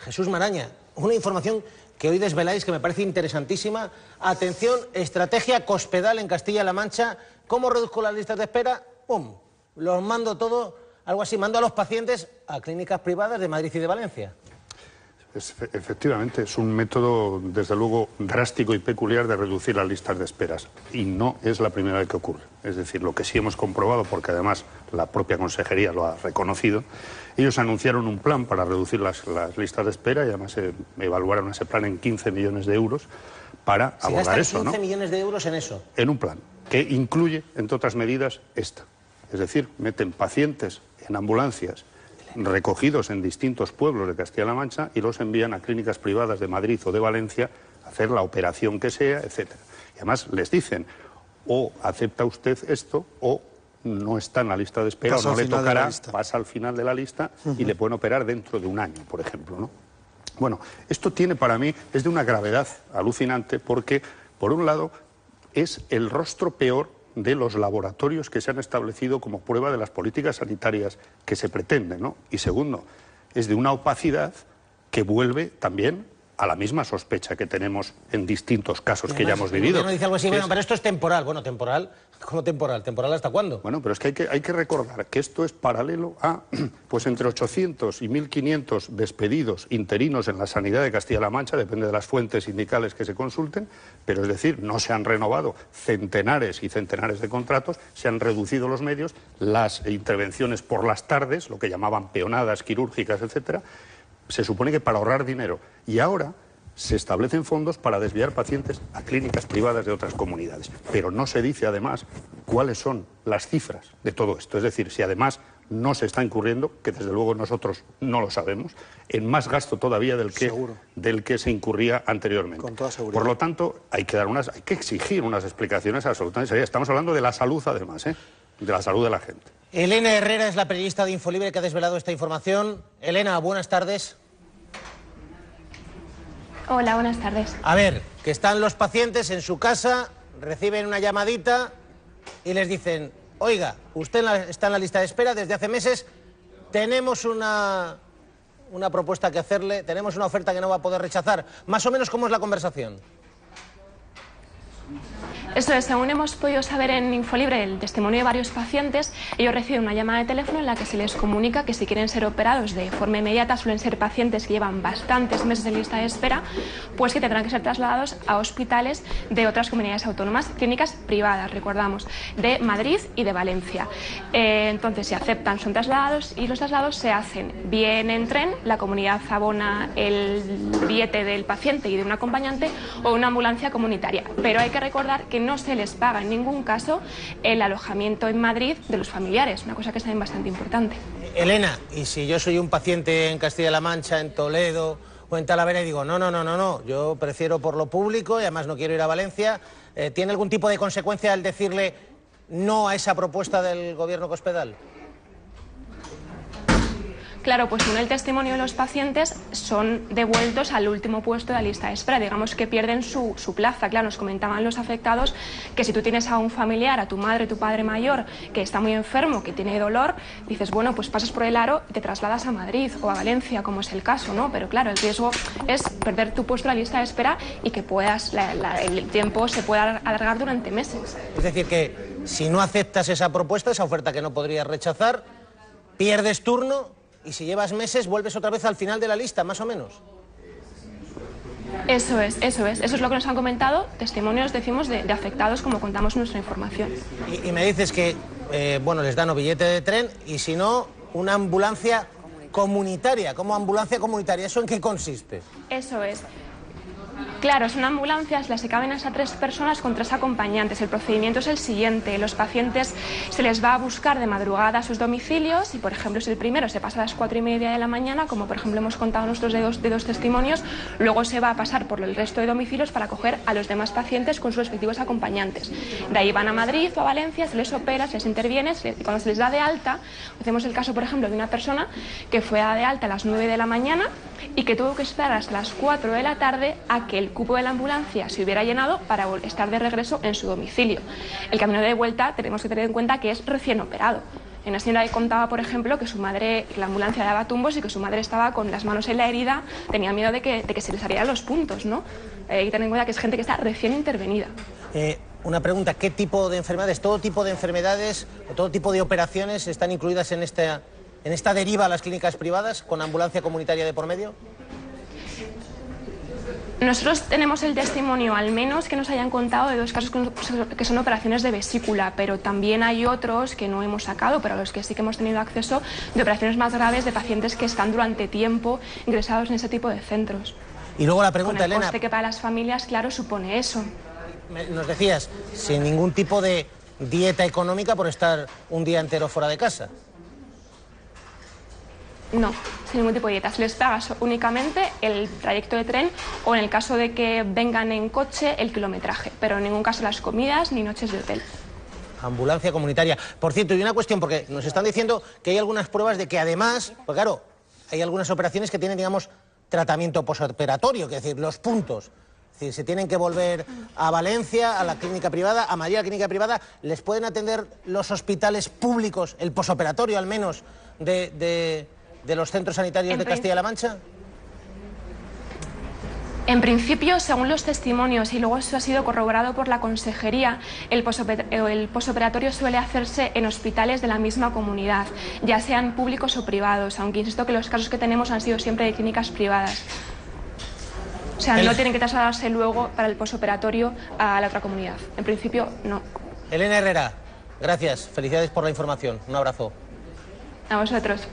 Jesús Maraña, una información que hoy desveláis que me parece interesantísima. Atención, estrategia Cospedal en Castilla-La Mancha. ¿Cómo reduzco las listas de espera? ¡Pum! Los mando todo, algo así, mando a los pacientes a clínicas privadas de Madrid y de Valencia. Efectivamente, es un método, desde luego, drástico y peculiar de reducir las listas de esperas. Y no es la primera vez que ocurre. Es decir, lo que sí hemos comprobado, porque además la propia consejería lo ha reconocido, ellos anunciaron un plan para reducir las listas de espera y además evaluaron ese plan en 15 millones de euros para abordar eso, ¿no? 15 millones de euros en eso. En un plan que incluye, entre otras medidas, esta. Es decir, meten pacientes en ambulancias recogidos en distintos pueblos de Castilla-La Mancha y los envían a clínicas privadas de Madrid o de Valencia a hacer la operación que sea, etcétera. Y además les dicen, o acepta usted esto, o no está en la lista de espera, o no le tocará, pasa al final de la lista y le pueden operar dentro de un año, por ejemplo, ¿no? Bueno, esto tiene para mí, es de una gravedad alucinante porque, por un lado, es el rostro peor de los laboratorios que se han establecido como prueba de las políticas sanitarias que se pretenden, ¿no? Y segundo, es de una opacidad que vuelve también a la misma sospecha que tenemos en distintos casos que ya hemos vivido. Uno dice algo así, bueno, pero esto es temporal. Bueno, temporal, ¿cómo temporal? ¿Temporal hasta cuándo? Bueno, pero es que hay que recordar que esto es paralelo a, pues entre 800 y 1.500 despedidos interinos en la sanidad de Castilla-La Mancha, depende de las fuentes sindicales que se consulten, pero es decir, no se han renovado centenares y centenares de contratos, se han reducido los medios, las intervenciones por las tardes, lo que llamaban peonadas quirúrgicas, etcétera. Se supone que para ahorrar dinero. Y ahora se establecen fondos para desviar pacientes a clínicas privadas de otras comunidades. Pero no se dice, además, cuáles son las cifras de todo esto. Es decir, si además no se está incurriendo, que desde luego nosotros no lo sabemos, en más gasto todavía del que se incurría anteriormente. Con toda seguridad. Por lo tanto, hay que exigir unas explicaciones absolutamente serias. Estamos hablando de la salud, además, de la salud de la gente. Elena Herrera es la periodista de Infolibre que ha desvelado esta información. Elena, buenas tardes. Hola, buenas tardes. A ver, que están los pacientes en su casa, reciben una llamadita y les dicen, oiga, usted está en la lista de espera desde hace meses, tenemos una propuesta que hacerle, tenemos una oferta que no va a poder rechazar. Más o menos, ¿cómo es la conversación? Eso es, según hemos podido saber en Infolibre el testimonio de varios pacientes, ellos reciben una llamada de teléfono en la que se les comunica que si quieren ser operados de forma inmediata, suelen ser pacientes que llevan bastantes meses en lista de espera, pues que tendrán que ser trasladados a hospitales de otras comunidades autónomas, clínicas privadas, recordamos, de Madrid y de Valencia. Entonces, si aceptan, son trasladados y los traslados se hacen bien en tren, la comunidad abona el billete del paciente y de un acompañante o una ambulancia comunitaria. Pero hay que recordar que no se les paga en ningún caso el alojamiento en Madrid de los familiares, una cosa que es también bastante importante. Elena, y si yo soy un paciente en Castilla-La Mancha, en Toledo o en Talavera y digo, no, yo prefiero por lo público y además no quiero ir a Valencia, ¿tiene algún tipo de consecuencia el decirle no a esa propuesta del gobierno Cospedal? Claro, pues según el testimonio de los pacientes son devueltos al último puesto de la lista de espera, digamos que pierden su plaza. Claro, nos comentaban los afectados que si tú tienes a un familiar, a tu madre, tu padre mayor, que está muy enfermo, que tiene dolor, dices, bueno, pues pasas por el Aro y te trasladas a Madrid o a Valencia, como es el caso, ¿no? Pero claro, el riesgo es perder tu puesto en la lista de espera y que puedas, el tiempo se pueda alargar durante meses. Es decir, que si no aceptas esa propuesta, esa oferta que no podrías rechazar, pierdes turno. Y si llevas meses, vuelves otra vez al final de la lista, más o menos. Eso es lo que nos han comentado, testimonios, decimos, de afectados, como contamos en nuestra información. Y me dices que, bueno, les dan o billete de tren y si no, una ambulancia comunitaria. ¿Cómo ambulancia comunitaria? ¿Eso en qué consiste? Eso es. Claro, son ambulancias, las que caben hasta 3 personas con 3 acompañantes. El procedimiento es el siguiente: los pacientes se les va a buscar de madrugada a sus domicilios y, por ejemplo, si el primero se pasa a las 4:30 de la mañana, como por ejemplo hemos contado nosotros de dos testimonios, luego se va a pasar por el resto de domicilios para coger a los demás pacientes con sus respectivos acompañantes. De ahí van a Madrid o a Valencia, se les opera, se les interviene, y cuando se les da de alta, hacemos el caso, por ejemplo, de una persona que fue de alta a las 9 de la mañana y que tuvo que esperar hasta las 4 de la tarde a que el cupo de la ambulancia se hubiera llenado para estar de regreso en su domicilio. El camino de vuelta tenemos que tener en cuenta que es recién operado. En una señora que contaba, por ejemplo, que su madre, la ambulancia daba tumbos y que su madre estaba con las manos en la herida, tenía miedo de que se les salieran los puntos, ¿no? Y ten en cuenta que es gente que está recién intervenida. Una pregunta, ¿qué tipo de enfermedades, todo tipo de enfermedades o todo tipo de operaciones están incluidas en esta deriva a las clínicas privadas con ambulancia comunitaria de por medio? Nosotros tenemos el testimonio, al menos, que nos hayan contado de 2 casos que son operaciones de vesícula, pero también hay otros que no hemos sacado, pero a los que sí que hemos tenido acceso, de operaciones más graves de pacientes que están durante tiempo ingresados en ese tipo de centros. Y luego la pregunta, con el Elena, coste que para las familias, claro, supone eso. nos decías, sin ningún tipo de dieta económica por estar un día entero fuera de casa. No, sin ningún tipo de dieta. Se les paga únicamente el trayecto de tren o, en el caso de que vengan en coche, el kilometraje, pero en ningún caso las comidas ni noches de hotel. Ambulancia comunitaria. Por cierto, y una cuestión, porque nos están diciendo que hay algunas pruebas de que además, pues claro, hay algunas operaciones que tienen, digamos, tratamiento posoperatorio, es decir, los puntos. Es decir, se tienen que volver a Valencia, a la clínica privada, a Madrid, a la clínica privada. ¿Les pueden atender los hospitales públicos, el posoperatorio al menos, de los centros sanitarios de Castilla-La Mancha? En principio, según los testimonios, y luego eso ha sido corroborado por la consejería, el posoperatorio suele hacerse en hospitales de la misma comunidad, ya sean públicos o privados, aunque insisto que los casos que tenemos han sido siempre de clínicas privadas. O sea, no tienen que trasladarse luego para el posoperatorio a la otra comunidad. En principio, no. Elena Herrera, gracias. Felicidades por la información. Un abrazo. A vosotros.